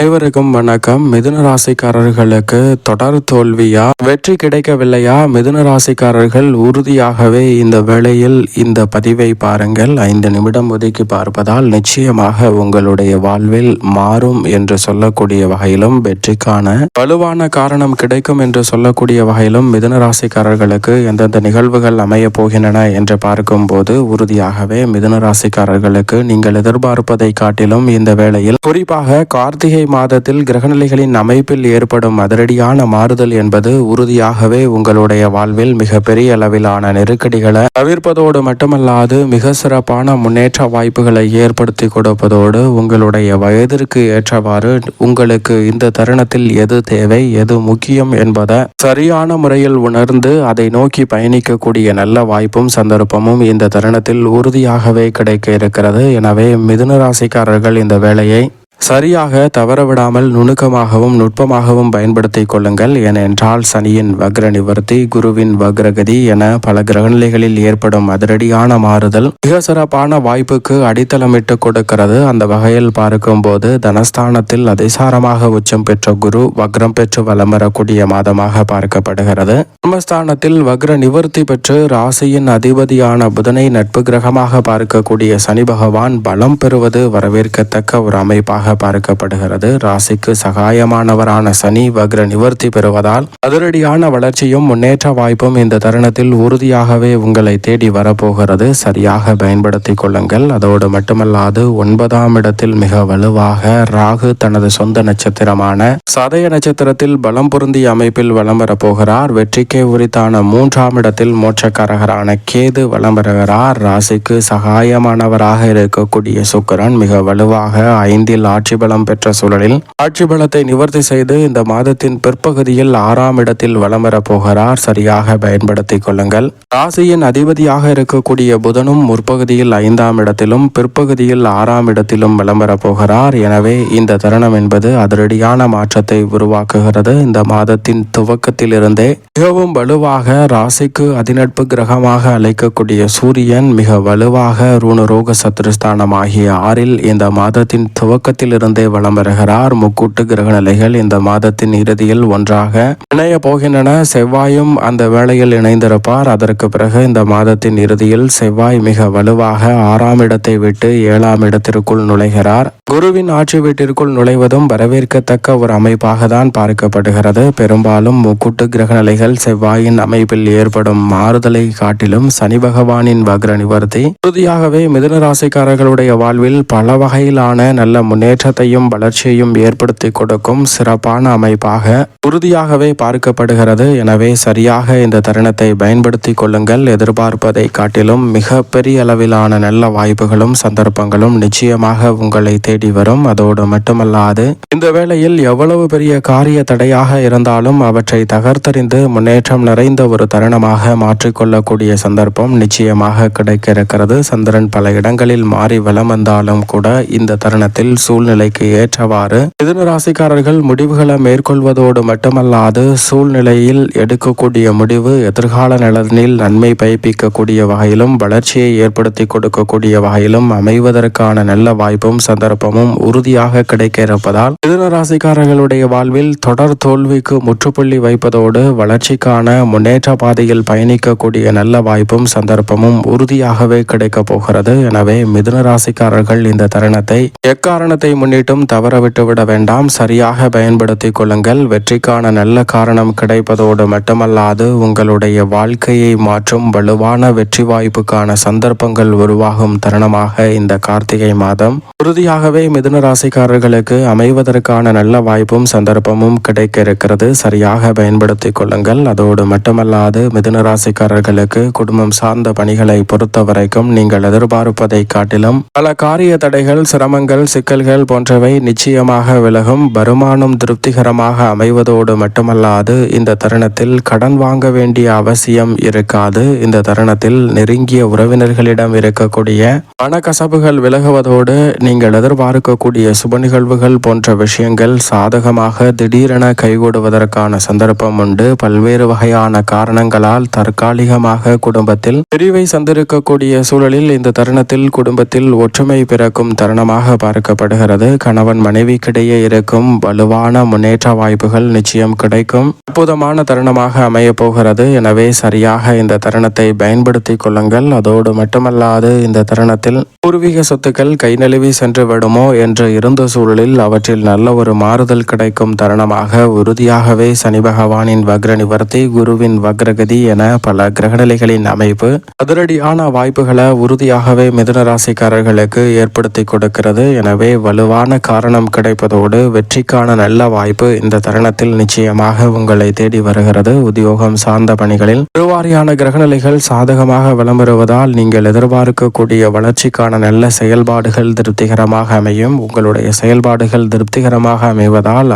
அனைவருக்கும் வணக்கம். மிதுன ராசிக்காரர்களுக்கு தொடர் தோல்வியா, வெற்றி கிடைக்கவில்லையா? மிதுன ராசிக்காரர்கள் உறுதியாகவே இந்த வேளையில் இந்த பதிவை பாருங்கள். 5 நிமிடம் ஒதுக்கி பார்ப்பதால் நிச்சயமாக உங்களுடைய வாழ்வில் மாறும் என்று சொல்லக்கூடிய வகையிலும், வெற்றிக்கான வலுவான காரணம் கிடைக்கும் என்று சொல்லக்கூடிய வகையிலும் மிதுன ராசிக்காரர்களுக்கு எந்தெந்த நிகழ்வுகள் அமைய போகின்றன என்று பார்க்கும்போது உறுதியாகவே மிதுன ராசிக்காரர்களுக்கு நீங்கள் எதிர்பார்ப்பதை காட்டிலும் இந்த வேளையில், குறிப்பாக கார்த்திகை மாதத்தில் கிரகநிலைகளின் அமைப்பில் ஏற்படும் அதிரடியான மாறுதல் என்பது உறுதியாகவே உங்களுடைய வாழ்வில் மிக பெரிய அளவிலான நெருக்கடிகளை தவிர்ப்பதோடு மட்டுமல்லாது மிக சிறப்பான முன்னேற்ற வாய்ப்புகளை ஏற்படுத்தி கொடுப்பதோடு உங்களுடைய வயதிற்கு ஏற்றவாறு உங்களுக்கு இந்த தருணத்தில் எது தேவை, எது முக்கியம் என்பதை சரியான முறையில் உணர்ந்து அதை நோக்கி பயணிக்கக்கூடிய நல்ல வாய்ப்பும் சந்தர்ப்பமும் இந்த தருணத்தில் உறுதியாகவே கிடைக்க இருக்கிறது. எனவே மிதுன ராசிக்காரர்கள் இந்த வேளையை சரியாக தவறவிடாமல் நுணுக்கமாகவும் நுட்பமாகவும் பயன்படுத்திக் கொள்ளுங்கள். ஏனென்றால் சனியின் வக்ர நிவர்த்தி, குருவின் வக்ரகதி என பல கிரகநிலைகளில் ஏற்படும் அதிரடியான மாறுதல் மிக சிறப்பான வாய்ப்புக்கு அடித்தளமிட்டு கொடுக்கிறது. அந்த வகையில் பார்க்கும்போது தனஸ்தானத்தில் அதிசாரமாக உச்சம் பெற்ற குரு வக்ரம் பெற்று வலம் வரக்கூடிய மாதமாக பார்க்கப்படுகிறது. பிரம்மஸ்தானத்தில் வக்ர நிவர்த்தி பெற்று ராசியின் அதிபதியான புதனை நட்பு கிரகமாக பார்க்கக்கூடிய சனி பகவான் பலம் பெறுவது வரவேற்கத்தக்க ஒரு அமைப்பாக பார்க்கப்படுகிறது. ராசிக்கு சகாயமானவரான சனி வக்ர நிவர்த்தி பெறுவதால் அதிரடியான வளர்ச்சியும் முன்னேற்ற வாய்ப்பும் இந்த தருணத்தில் உறுதியாகவே உங்களை தேடி வரப்போகிறது. சரியாக பயன்படுத்திக் கொள்ளுங்கள். அதோடு மட்டுமல்லாது 9ஆம் இடத்தில் மிக வலுவாக ராகு தனது சொந்த நட்சத்திரமான சதய நட்சத்திரத்தில் பலம் பொருந்திய அமைப்பில் வலம் வரப்போகிறார். வெற்றிக்கே உரித்தான 3ஆம் இடத்தில் மோட்சக்காரகரான கேது வலம் வருகிறார். ராசிக்கு சகாயமானவராக இருக்கக்கூடிய சுக்கிரன் மிக வலுவாக 5இல் ஆட்சி பலம் பெற்ற சூழலில் ஆட்சி பலத்தை நிவர்த்தி செய்து இந்த மாதத்தின் பிற்பகுதியில் 6ஆம் இடத்தில் வலம் வரப் போகிறார். சரியாக பயன்படுத்திக் கொள்ளுங்கள். ராசியின் அதிபதியாக இருக்கக்கூடிய புதனும் முற்பகுதியில் 5ஆம் இடத்திலும் பிற்பகுதியில் 6ஆம் இடத்திலும் வலம் வரப் போகிறார். எனவே இந்த தருணம் என்பது அதிரடியான மாற்றத்தை உருவாக்குகிறது. இந்த மாதத்தின் துவக்கத்திலிருந்தே மிகவும் வலுவாக ராசிக்கு அதிநட்பு கிரகமாக அழைக்கக்கூடிய சூரியன் மிக வலுவாக ருணரோக சத்துருஸ்தானம் ஆகிய 6இல் இந்த மாதத்தின் துவக்கத்தில் இருந்தே வலம் வருகிறார். முக்கூட்டு கிரக நிலைகள் இந்த மாதத்தின் இறுதியில் ஒன்றாக இணைய போகின்றன. செவ்வாயும் அந்த வேளையில் இணைந்திருப்பார். அதற்கு பிறகு இந்த மாதத்தின் இறுதியில் செவ்வாய் மிக வலுவாக 6ஆம் இடத்தை விட்டு 7ஆம் இடத்திற்குள் நுழைகிறார். குருவின் ஆட்சி வீட்டிற்குள் நுழைவதும் வரவேற்கத்தக்க ஒரு அமைப்பாக தான் பார்க்கப்படுகிறது. பெரும்பாலும் முக்கூட்டு கிரக நிலைகள் செவ்வாயின் அமைப்பில் ஏற்படும் மாறுதலை காட்டிலும் சனி பகவானின் வக்ர நிவர்த்தி உறுதியாகவே மிதுன ராசிக்காரர்களுடைய வாழ்வில் பல வகையிலான நல்ல முன்னேற்றத்தையும் வளர்ச்சியையும் ஏற்படுத்தி கொடுக்கும் சிறப்பான அமைப்பாக உறுதியாகவே பார்க்கப்படுகிறது. எனவே சரியாக இந்த தருணத்தை பயன்படுத்திக் கொள்ளுங்கள். எதிர்பார்ப்பதை காட்டிலும் மிக பெரிய அளவிலான நல்ல வாய்ப்புகளும் சந்தர்ப்பங்களும் நிச்சயமாக உங்களை தேடி வரும். அதோடு மட்டுமல்லாது இந்த வேளையில் எவ்வளவு பெரிய காரிய தடையாக இருந்தாலும் அவற்றை தகர்த்தறிந்து முன்னேற்றம் நிறைந்த ஒரு தருணமாக மாற்றிக்கொள்ளக்கூடிய சந்தர்ப்பம் நிச்சயமாக கிடைக்க இருக்கிறது. சந்திரன் பல இடங்களில் மாறி வலம் வந்தாலும் கூட இந்த தருணத்தில் சூழ்நிலைக்கு ஏற்றவாறு மிதுன ராசிக்காரர்கள் முடிவுகளை மேற்கொள்வதோடு மட்டுமல்லாது சூழ்நிலையில் எடுக்கக்கூடிய முடிவு எதிர்கால நலனில் நன்மை பயப்பிக்கக்கூடிய வகையிலும் வளர்ச்சியை ஏற்படுத்தி கொடுக்கக்கூடிய வகையிலும் அமைவதற்கான நல்ல வாய்ப்பும் சந்தர்ப்பமும் உறுதியாக கிடைக்க இருப்பதால் மிதுன ராசிக்காரர்களுடைய வாழ்வில் தொடர் தோல்விக்கு முற்றுப்புள்ளி வைப்பதோடு வளர்ச்சிக்கான முன்னேற்ற பாதையில் பயணிக்கக்கூடிய நல்ல வாய்ப்பும் சந்தர்ப்பமும் உறுதியாகவே கிடைக்க போகிறது. எனவே மிதுன ராசிக்காரர்கள் இந்த தருணத்தை எக்காரணத்தை முன்னிட்டும் தவறவிட்டு விட வேண்டாம். சரியாக பயன்படுத்திக் கொள்ளுங்கள். வெற்றிக்கான நல்ல காரணம் கிடைப்பதோடு மட்டுமல்லாது உங்களுடைய வாழ்க்கையை மாற்றும் வலுவான வெற்றி வாய்ப்புக்கான சந்தர்ப்பங்கள் உருவாகும் தருணமாக இந்த கார்த்திகை மாதம் உறுதியாகவே மிதுன ராசிக்காரர்களுக்கு அமைவதற்கான நல்ல வாய்ப்பும் சந்தர்ப்பமும் கிடைக்க இருக்கிறது. சரியாக பயன்படுத்திக் கொள்ளுங்கள். அதோடு மட்டுமல்லாது மிதுன ராசிக்காரர்களுக்கு குடும்பம் சார்ந்த பணிகளை பொறுத்த வரைக்கும் நீங்கள் எதிர்பார்ப்பதை காட்டிலும் பல காரிய தடைகள், சிரமங்கள், சிக்கல்கள் போன்றவை நிச்சயமாக விலகும். வருமானம் திருப்திகரமாக அமைவதோடு மட்டுமல்லாது இந்த தருணத்தில் கடன் வாங்க வேண்டிய அவசியம் இருக்காது. இந்த தருணத்தில் நெருங்கிய உறவினர்களிடம் இருக்கக்கூடிய பணக்கசப்புகள் விலகுவதோடு நீங்கள் எதிர்பார்க்கக்கூடிய சுப நிகழ்வுகள் போன்ற விஷயங்கள் சாதகமாக திடீரென கைகூடுவதற்கான சந்தர்ப்பம் உண்டு. பல்வேறு வகையான காரணங்களால் தற்காலிகமாக குடும்பத்தில் பிரிவை சந்திருக்கக்கூடிய சூழலில் இந்த தருணத்தில் குடும்பத்தில் ஒற்றுமை பிறக்கும் தருணமாக பார்க்கப்படுகிறது. போகிறது. கணவன் மனைவிக்கிடையே இருக்கும் வலுவான முன்னேற்ற வாய்ப்புகள் நிச்சயம் கிடைக்கும். அற்புதமான தருணமாக அமைய போகிறது. எனவே சரியாக இந்த தருணத்தை பயன்படுத்தி கொள்ளுங்கள். அதோடு மட்டுமல்லாது இந்த தருணத்தில் பூர்வீக சொத்துக்கள் கை நழுவி சென்று விடுமோ என்று இருந்த சூழலில் அவற்றில் நல்ல ஒரு மாறுதல் கிடைக்கும் தருணமாக உறுதியாகவே சனி பகவானின் வக்ர நிவர்த்தி, குருவின் வக்ரகதி என பல கிரகநிலைகளின் அமைப்பு அதிரடியான வாய்ப்புகளை உறுதியாகவே மிதுன ராசிக்காரர்களுக்கு ஏற்படுத்தி கொடுக்கிறது. எனவே வலுவான காரணம் கிடைப்பதோடு வெற்றிக்கான நல்ல வாய்ப்பு இந்த தருணத்தில் நிச்சயமாக உங்களை தேடி வருகிறது. உத்தியோகம் சார்ந்த பணிகளில் பெருவாரியான கிரகநிலைகள் சாதகமாக வலம் வருவதால் நீங்கள் எதிர்பார்க்கக்கூடிய வளர்ச்சிக்கான நல்ல செயல்பாடுகள் திருப்திகரமாக அமையும். உங்களுடைய செயல்பாடுகள் திருப்திகரமாக அமைவதால்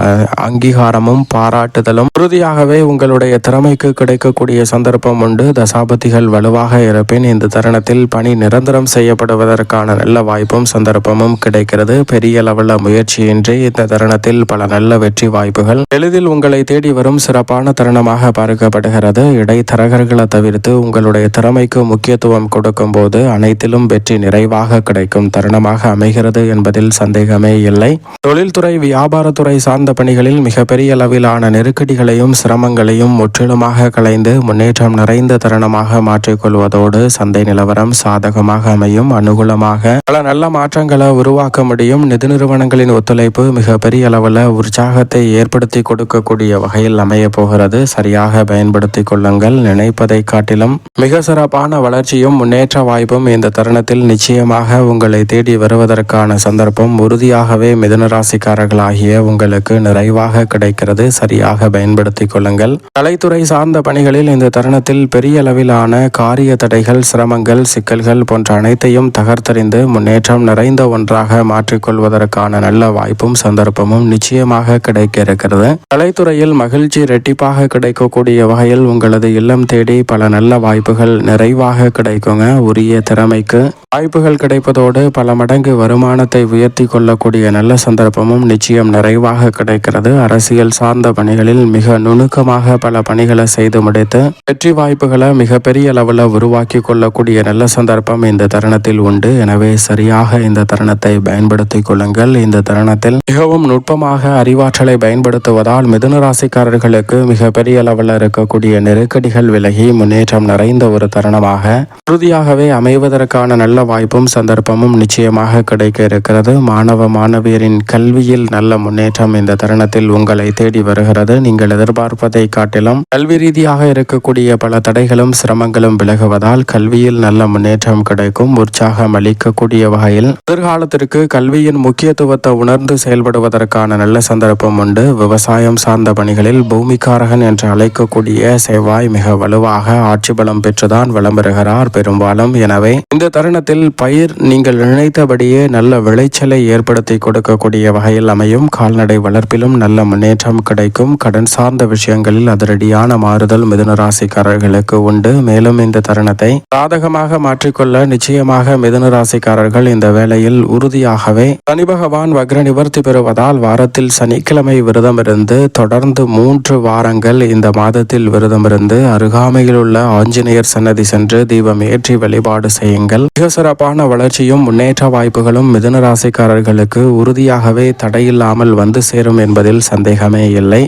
அங்கீகாரமும் பாராட்டுதலும் உறுதியாகவே உங்களுடைய திறமைக்கு கிடைக்கக்கூடிய சந்தர்ப்பம் உண்டு. தசாபதிகள் வலுவாக இருப்பின் இந்த தருணத்தில் பணி நிரந்தரம் செய்யப்படுவதற்கான நல்ல வாய்ப்பும் சந்தர்ப்பமும் கிடைக்கிறது. பெரிய அளவில் முயற்சியின்றி இந்த தருணத்தில் பல நல்ல வெற்றி வாய்ப்புகள் எளிதில் உங்களை தேடி வரும் சிறப்பான தருணமாக பார்க்கப்படுகிறது. இடைத்தரகர்களை தவிர்த்து உங்களுடைய திறமைக்கு முக்கியத்துவம் கொடுக்கும் போது அனைத்திலும் வெற்றி நிறைவாக கிடைக்கும் தருணமாக அமைகிறது என்பதில் சந்தேகமே இல்லை. தொழில்துறை வியாபாரத்துறை சார்ந்த பணிகளில் மிகப்பெரிய அளவிலான நெருக்கடிகளையும் சிரமங்களையும் முற்றிலுமாக களைந்து முன்னேற்றம் நிறைந்த தருணமாக மாற்றிக்கொள்வதோடு சந்தை நிலவரம் சாதகமாக அமையும். அனுகூலமாக பல நல்ல மாற்றங்களை உருவாக்க முடியும். நிதி நிறுவனங்களின் ஒத்துழைப்பு மிகப்பெரிய அளவில் உற்சாகத்தை ஏற்படுத்தி கொடுக்கக்கூடிய வகையில் அமைய போகிறது. சரியாக பயன்படுத்திக் கொள்ளுங்கள். நினைப்பதை காட்டிலும் மிக சிறப்பான வளர்ச்சியும் முன்னேற்ற வாய்ப்பும் இந்த தருணத்தில் நிச்சயமாக உங்களை தேடி வருவதற்கான சந்தர்ப்பம் உறுதியாகவே மிதுன ராசிக்காரர்களாகிய உங்களுக்கு நிறைவாக கிடைக்கிறது. சரியாக பயன்படுத்திக் கொள்ளுங்கள். கலைத்துறை சார்ந்த பணிகளில் இந்த தருணத்தில் பெரிய அளவிலான காரிய தடைகள், சிரமங்கள், சிக்கல்கள் போன்ற அனைத்தையும் தகர்த்தறிந்து முன்னேற்றம் நிறைந்த ஒன்றாக மாற்றிக்கொள்வதற்கான நல்ல வாய்ப்பும் சந்தர்ப்பமும் நிச்சயமாக கிடைக்க இருக்கிறது. கலைத்துறையில் மகிழ்ச்சி இரட்டிப்பாக கிடைக்கக்கூடிய வகையில் உங்களது இல்லம் தேடி பல நல்ல வாய்ப்புகள் நிறைவாக கிடைக்குங்க. உரிய திறமைக்கு வாய்ப்புகள் கிடைப்பதோடு பல மடங்கு வருமானத்தை உயர்த்தி கொள்ளக்கூடிய நல்ல சந்தர்ப்பமும் நிச்சயம் நிறைவாக கிடைக்கிறது. அரசியல் சார்ந்த பணிகளில் மிக நுணுக்கமாக பல பணிகளை செய்து முடித்து வெற்றி வாய்ப்புகளை மிகப்பெரிய அளவில் உருவாக்கி கொள்ளக்கூடிய நல்ல சந்தர்ப்பம் இந்த தருணத்தில் உண்டு. எனவே சரியாக இந்த தருணத்தை பயன்படுத்தி கொள்ளுங்கள். இந்த தருணத்தில் மிகவும் நுட்பமாக அறிவாற்றலை பயன்படுத்துவதால் மிதுன ராசிக்காரர்களுக்கு மிகப்பெரிய அளவில் இருக்கக்கூடிய நெருக்கடிகள் விலகி முன்னேற்றம் நிறைந்த ஒரு தருணமாக உறுதியாகவே அமைவதற்கான நல்ல வாய்ப்பும் சந்தர்ப்பமும் நிச்சயமாக கிடைக்க இருக்கிறது. மாணவ மாணவியரின் கல்வியில் நல்ல முன்னேற்றம் இந்த தருணத்தில் உங்களை தேடி வருகிறது. நீங்கள் எதிர்பார்ப்பதை காட்டிலும் கல்வி ரீதியாக இருக்கக்கூடிய பல தடைகளும் சிரமங்களும் விலகுவதால் கல்வியில் நல்ல முன்னேற்றம் கிடைக்கும். உற்சாகம் அளிக்கக்கூடிய வகையில் எதிர்காலத்திற்கு கல்வியின் முக்கியத்துவத்தை உணர்ந்து செயல்படுவதற்கான நல்ல சந்தர்ப்பம் உண்டு. விவசாயம் சார்ந்த பணிகளில் பூமிக்காரகன் என்று அழைக்கக்கூடிய செவ்வாய் மிக வலுவாக ஆட்சி பலம் பெற்றுதான் விளம்பருகிறார் பெரும்பாலும். எனவே இந்த தருணத்தில் பயிர் நீங்கள் நினைத்தபடியே நல்ல விளைச்சலை ஏற்படுத்தி கொடுக்கக்கூடிய வகையில் அமையும். கால்நடை வளர்ப்பிலும் நல்ல முன்னேற்றம் கிடைக்கும். கடன் சார்ந்த விஷயங்களில் அதிரடியான மாறுதல் மிதுன ராசிக்காரர்களுக்கு உண்டு. மேலும் இந்த தருணத்தை சாதகமாக மாற்றிக்கொள்ள நிச்சயமாக மிதுன ராசிக்காரர்கள் இந்த வேளையில் உறுதியாகவே சனி பகவான் வக்ர நிவர்த்தி பெறுவதால் வாரத்தில் சனிக்கிழமை விரதமிருந்து தொடர்ந்து 3 வாரங்கள் இந்த மாதத்தில் விரதமிருந்து அருகாமையில் உள்ள ஆஞ்சநேயர் சன்னதி சென்று தீபம் ஏற்றி வழிபாடு செய்யுங்கள். மிக சிறப்பான வளர்ச்சியும் முன்னேற்ற வாய்ப்புகளும் மிதுன ராசிக்காரர்களுக்கு உறுதியாகவே தடையில்லாமல் வந்து சேரும் என்பதில் சந்தேகமே இல்லை.